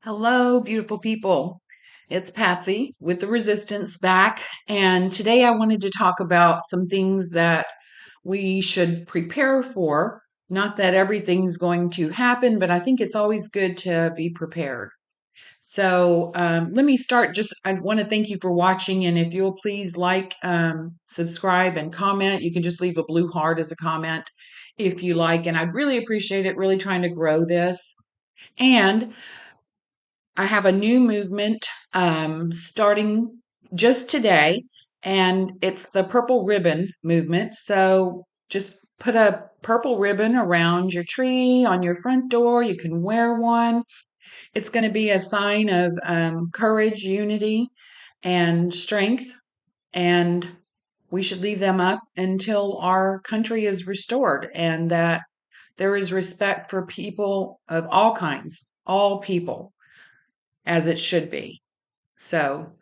Hello, beautiful people. It's Patsy with the Resistance back. And today I wanted to talk about some things that we should prepare for. Not that everything's going to happen, but I think it's always good to be prepared. So let me start. I want to thank you for watching. And if you'll please like, subscribe, and comment, you can just leave a blue heart as a comment if you like. And I'd really appreciate it, really trying to grow this. And I have a new movement starting just today, and it's the Purple Ribbon movement. So just put a purple ribbon around your tree, on your front door. You can wear one. It's going to be a sign of courage, unity, and strength. And we should leave them up until our country is restored and that there is respect for people of all kinds, all people as it should be. So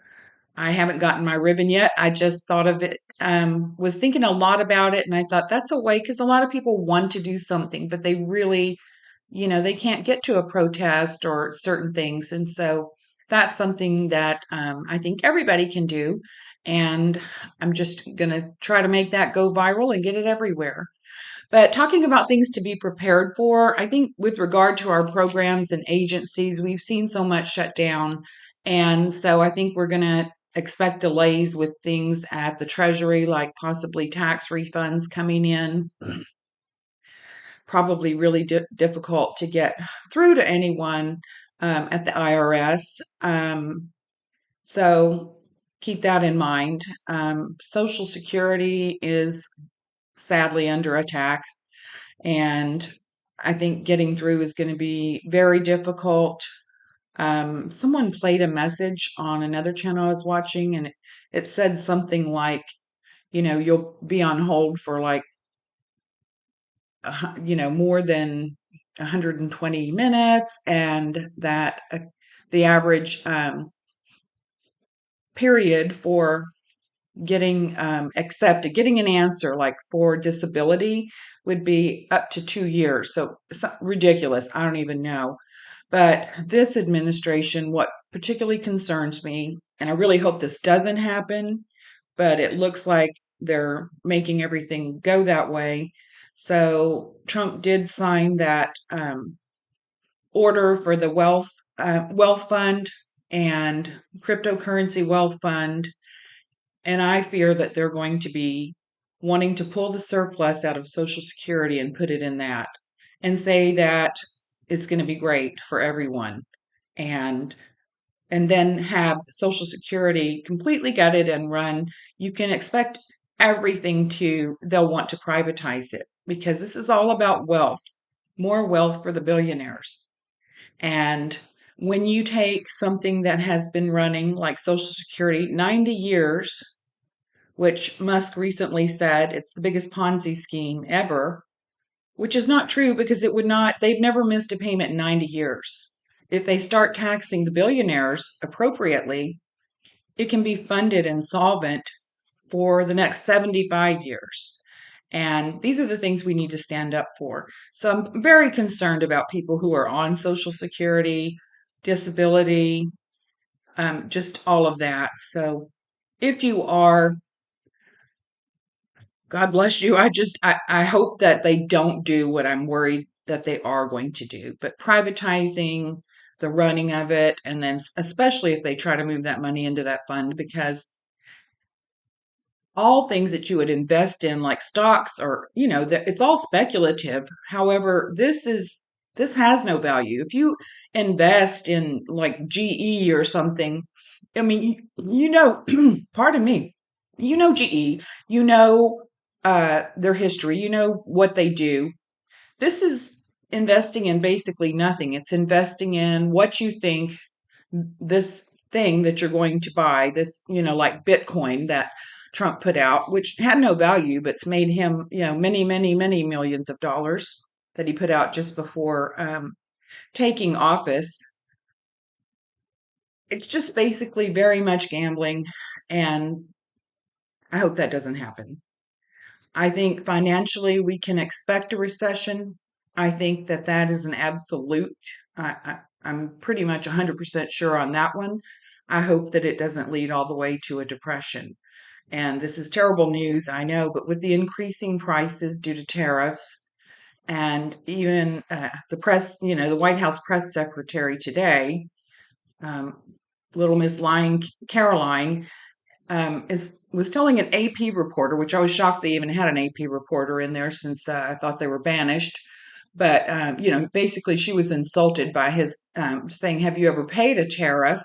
I haven't gotten my ribbon yet. I just thought of it, was thinking a lot about it, and I thought that's a way because a lot of people want to do something, but they really, they can't get to a protest or certain things. And so that's something that I think everybody can do. And I'm just going to try to make that go viral and get it everywhere. But talking about things to be prepared for, I think with regard to our programs and agencies, we've seen so much shut down. And so I think we're going to expect delays with things at the Treasury, like possibly tax refunds coming in. Probably really difficult to get through to anyone at the IRS. So keep that in mind. Social Security is sadly under attack. And I think getting through is going to be very difficult. Someone played a message on another channel I was watching, and it said something like, you'll be on hold for like, more than 120 minutes, and that the average period for getting accepted, getting an answer like for disability would be up to 2 years. So it's not ridiculous. I don't even know. But this administration, what particularly concerns me, and I really hope this doesn't happen, but it looks like they're making everything go that way. So Trump did sign that order for the wealth fund and cryptocurrency wealth fund, and I fear that they're going to be wanting to pull the surplus out of Social Security and put it in that and say that it's going to be great for everyone. And and then have Social Security completely gutted and run. You can expect they'll want to privatize it because this is all about wealth, more wealth for the billionaires. And when you take something that has been running like Social Security 90 years, which Musk recently said it's the biggest Ponzi scheme ever, which is not true because they've never missed a payment in 90 years. If they start taxing the billionaires appropriately, it can be funded and solvent for the next 75 years. And these are the things we need to stand up for. So I'm very concerned about people who are on Social Security, disability, just all of that. So if you are, God bless you. I hope that they don't do what I'm worried that they are going to do, but privatizing the running of it, and then especially if they try to move that money into that fund, because all things that you would invest in, like stocks, or it's all speculative. However, this has no value. If you invest in like GE or something, I mean, pardon me, GE, their history, what they do. This is investing in basically nothing. It's investing in what you think this thing that you're going to buy, this, like Bitcoin that Trump put out, which had no value, but it's made him, many, many, many millions of dollars that he put out just before taking office. It's just basically very much gambling, and I hope that doesn't happen. I think financially we can expect a recession. I think that is an absolute. I'm pretty much 100% sure on that one. I hope that it doesn't lead all the way to a depression. And this is terrible news, I know, but with the increasing prices due to tariffs, and even the press, the White House press secretary today, um, little Miss Lying Caroline, was telling an AP reporter, which I was shocked they even had an AP reporter in there since I thought they were banished. But basically, she was insulted by his saying, "Have you ever paid a tariff?"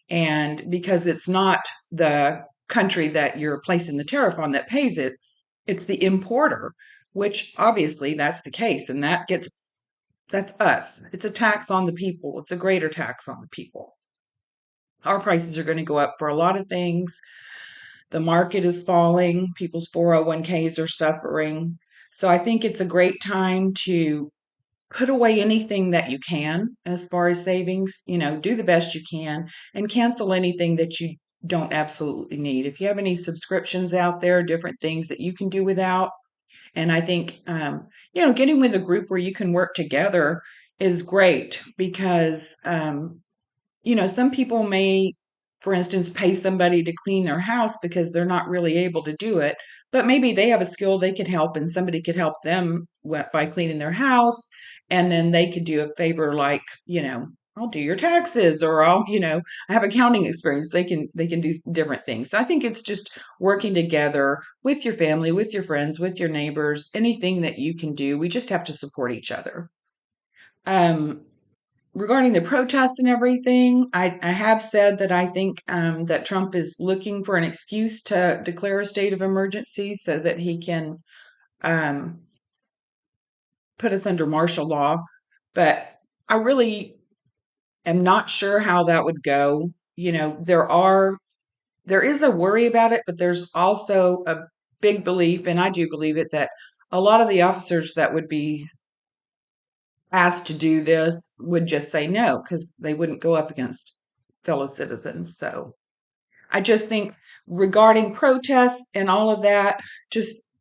And because it's not the country that you're placing the tariff on that pays it, it's the importer, which obviously that's the case, and that's us. It's a tax on the people. It's a greater tax on the people. Our prices are going to go up for a lot of things. The market is falling. People's 401ks are suffering. So I think it's a great time to put away anything that you can as far as savings, do the best you can and cancel anything that you don't absolutely need. If you have any subscriptions out there, different things that you can do without. And I think, getting with a group where you can work together is great because, some people may, for instance, pay somebody to clean their house because they're not really able to do it, but maybe they have a skill they could help and somebody could help them by cleaning their house. And then they could do a favor like, I'll do your taxes or I have accounting experience. They can do different things. So I think it's just working together with your family, with your friends, with your neighbors, anything that you can do. We just have to support each other. Um, Regarding the protests and everything, I have said that I think that Trump is looking for an excuse to declare a state of emergency so that he can um, put us under martial law. But I really am not sure how that would go. There is a worry about it, but there's also a big belief, and I do believe it, that a lot of the officers that would be asked to do this would just say no because they wouldn't go up against fellow citizens. So I just think regarding protests and all of that, just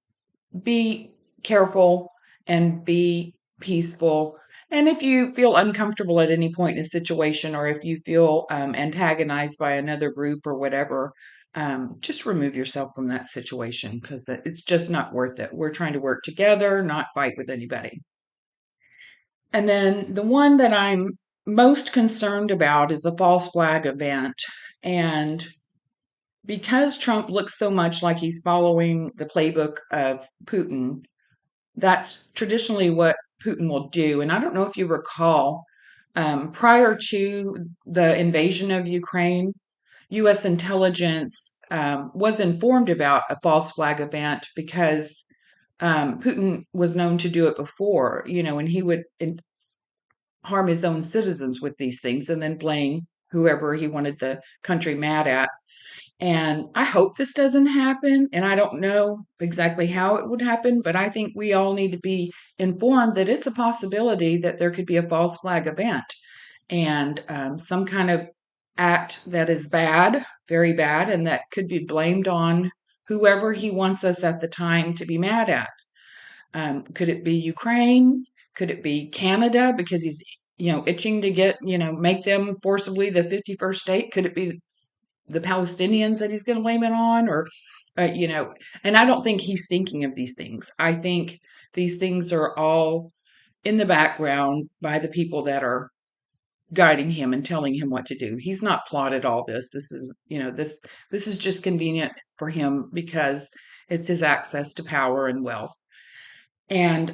be careful and be peaceful. And if you feel uncomfortable at any point in a situation, or if you feel antagonized by another group or whatever, just remove yourself from that situation because it's just not worth it. We're trying to work together, not fight with anybody. And then the one that I'm most concerned about is the false flag event. And because Trump looks so much like he's following the playbook of Putin, that's traditionally what Putin will do. And I don't know if you recall, prior to the invasion of Ukraine, U.S. intelligence was informed about a false flag event because Putin was known to do it before, and he would harm his own citizens with these things and then blame whoever he wanted the country mad at. And I hope this doesn't happen. And I don't know exactly how it would happen, but I think we all need to be informed that it's a possibility that there could be a false flag event and some kind of act that is bad, very bad, and that could be blamed on whoever he wants us at the time to be mad at. Could it be Ukraine? Could it be Canada because he's itching to get make them forcibly the 51st state? Could it be the Palestinians that he's going to blame it on, or and I don't think he's thinking of these things. I think these things are all in the background by the people that are guiding him and telling him what to do. He's not plotted all this. This is, this is just convenient for him because it's his access to power and wealth. And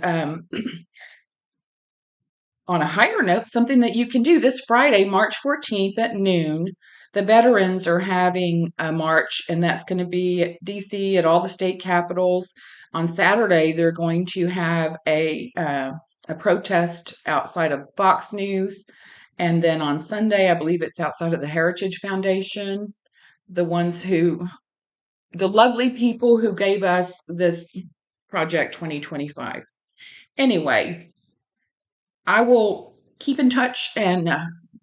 on a higher note, something that you can do this Friday, March 14th at noon, the veterans are having a march, and that's going to be at DC at all the state capitals. On Saturday, they're going to have a protest outside of Fox News. And then on Sunday, I believe it's outside of the Heritage Foundation, the lovely people who gave us this Project 2025. Anyway, I will keep in touch and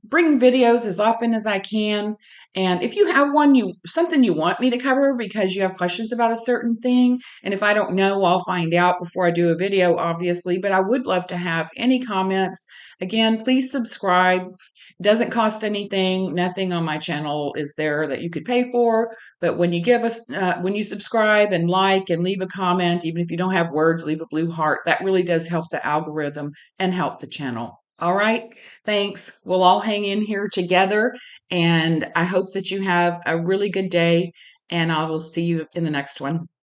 bring videos as often as I can. And if you have something you want me to cover because you have questions about a certain thing, and if I don't know, I'll find out before I do a video, obviously. But I would love to have any comments Again, please subscribe. It doesn't cost anything. Nothing on my channel is there that you could pay for. But when you when you subscribe and like and leave a comment, even if you don't have words, leave a blue heart. That really does help the algorithm and help the channel. All right. Thanks. We'll all hang in here together. And I hope that you have a really good day. And I will see you in the next one.